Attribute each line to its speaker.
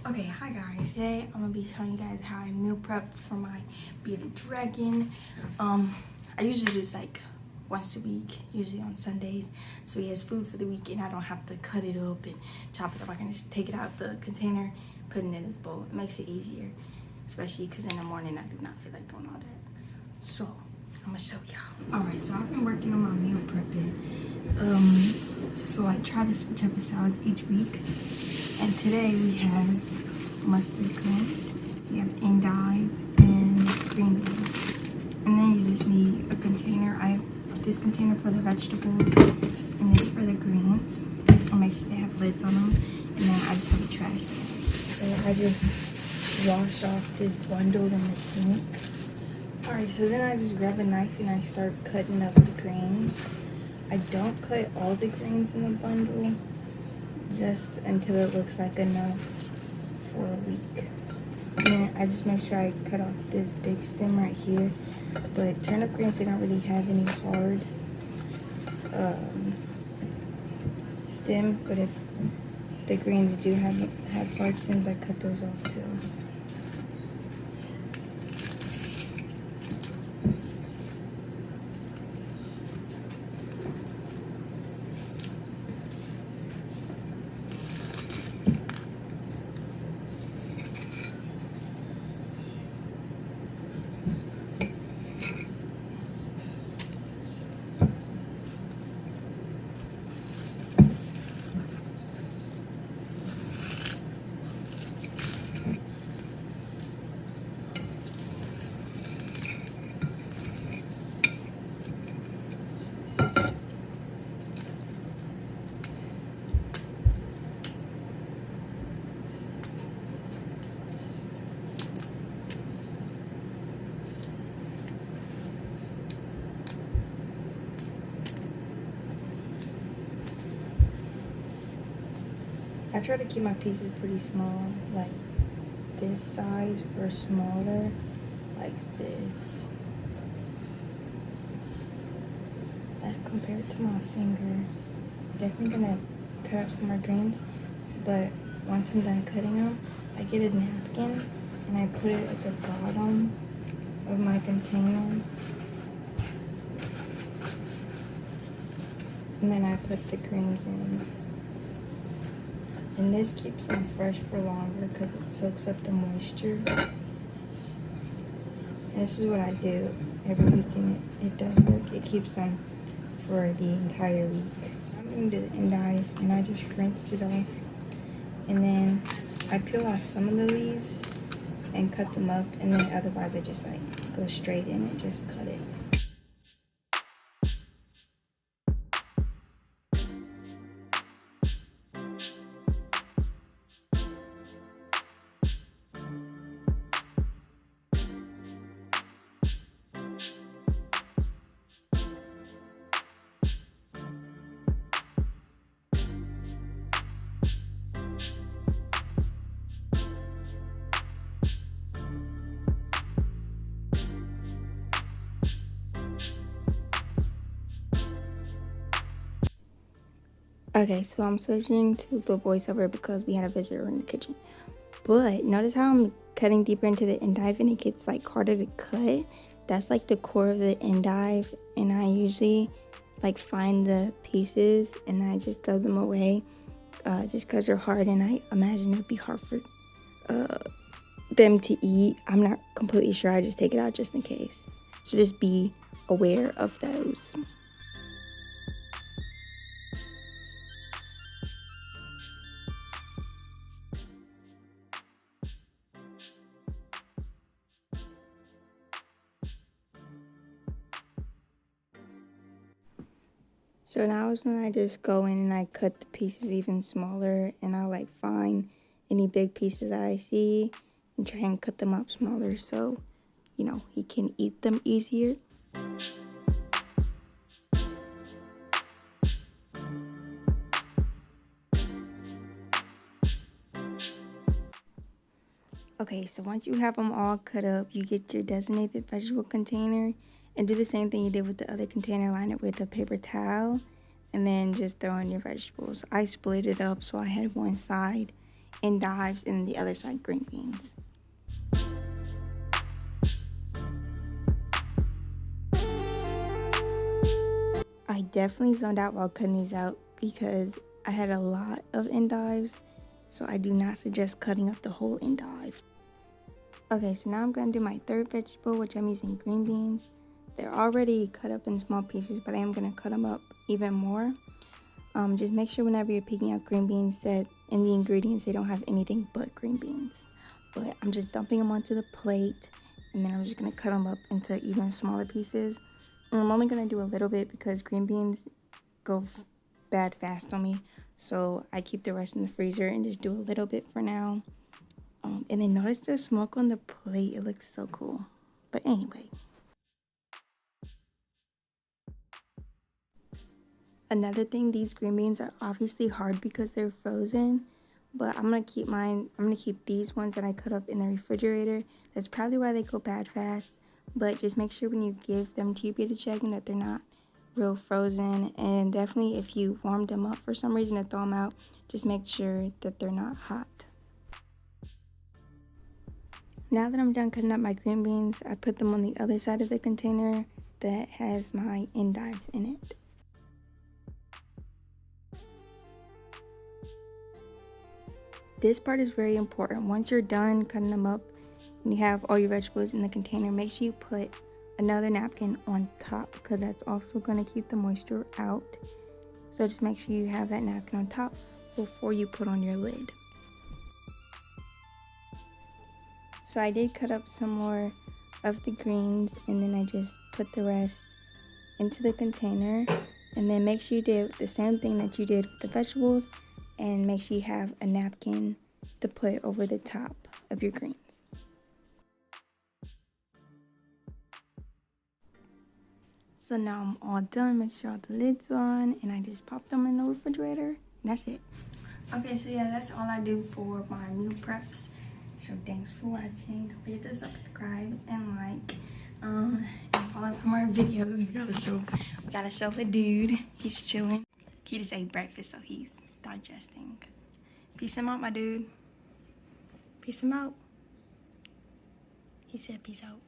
Speaker 1: Okay, hi guys. Today I'm gonna be showing you guys how I meal prep for my bearded dragon. I usually just like once a week, usually on Sundays, so he has food for the week and I don't have to cut it up and chop it up. I can just take it out the container, put it in his bowl. It makes it easier, especially because in the morning I do not feel like doing all that. So I'm gonna show y'all. All right, so I've been working on my meal prepping. So I try to switch up the salads each week. And today we have mustard greens, we have endive, and green beans. And then you just need a container. I put this container for the vegetables and this for the greens. I'll make sure they have lids on them. And then I just have a trash bag. So I just wash off this bundle in the sink. Alright, so then I just grab a knife and I start cutting up the greens. I don't cut all the greens in the bundle, just until it looks like enough for a week. And then I just make sure I cut off this big stem right here. But turnip greens, they don't really have any hard stems, but if the greens do have hard stems, I cut those off too. I try to keep my pieces pretty small, like this size or smaller, like this. As compared to my finger. Definitely gonna cut up some more greens, but once I'm done cutting them, I get a napkin and I put it at the bottom of my container. And then I put the greens in. And this keeps them fresh for longer because it soaks up the moisture. And this is what I do every week, and it does work. It keeps them for the entire week. I'm going to do the endive, and I just rinsed it off. And then I peel off some of the leaves and cut them up, and then otherwise I just like go straight in and just cut it. Okay, so I'm switching to the voiceover because we had a visitor in the kitchen. But notice how I'm cutting deeper into the endive and it gets like harder to cut. That's like the core of the endive, and I usually like find the pieces and I just throw them away just because they're hard, and I imagine it'd be hard for them to eat. I'm not completely sure. I just take it out just in case. So just be aware of those. So now is when I just go in and I cut the pieces even smaller, and I like find any big pieces that I see and try and cut them up smaller so, you know, he can eat them easier. Okay, so once you have them all cut up, you get your designated vegetable container and do the same thing you did with the other container. Line it with a paper towel and then just throw in your vegetables. I split it up so I had one side endives, and the other side green beans. I definitely zoned out while cutting these out because I had a lot of endives, so I do not suggest cutting up the whole endive. Okay, so now I'm going to do my third vegetable, which I'm using green beans. They're already cut up in small pieces, but I am going to cut them up even more. Just make sure whenever you're picking out green beans that in the ingredients they don't have anything but green beans. But I'm just dumping them onto the plate, and then I'm just going to cut them up into even smaller pieces. And I'm only going to do a little bit because green beans go bad fast on me, so I keep the rest in the freezer and just do a little bit for now. And then notice the smoke on the plate. It looks so cool. But anyway, another thing, these green beans are obviously hard because they're frozen, but I'm gonna keep these ones that I cut up in the refrigerator. That's probably why they go bad fast, but just make sure when you give them to your bearded dragon that they're not real frozen. And definitely if you warmed them up for some reason to thaw them out, just make sure that they're not hot. Now that I'm done cutting up my green beans, I put them on the other side of the container that has my endives in it. This part is very important. Once you're done cutting them up and you have all your vegetables in the container, make sure you put another napkin on top because that's also going to keep the moisture out. So just make sure you have that napkin on top before you put on your lid. So I did cut up some more of the greens, and then I just put the rest into the container. And then make sure you do the same thing that you did with the vegetables, and make sure you have a napkin to put over the top of your greens. So now I'm all done. Make sure all the lids are on, and I just pop them in the refrigerator, and that's it. Okay, so yeah, that's all I do for my meal preps. So thanks for watching. Don't forget to subscribe and like, and follow for more videos. We gotta show the dude. He's chilling. He just ate breakfast, so he's digesting. Peace him out, my dude. Peace him out. He said peace out.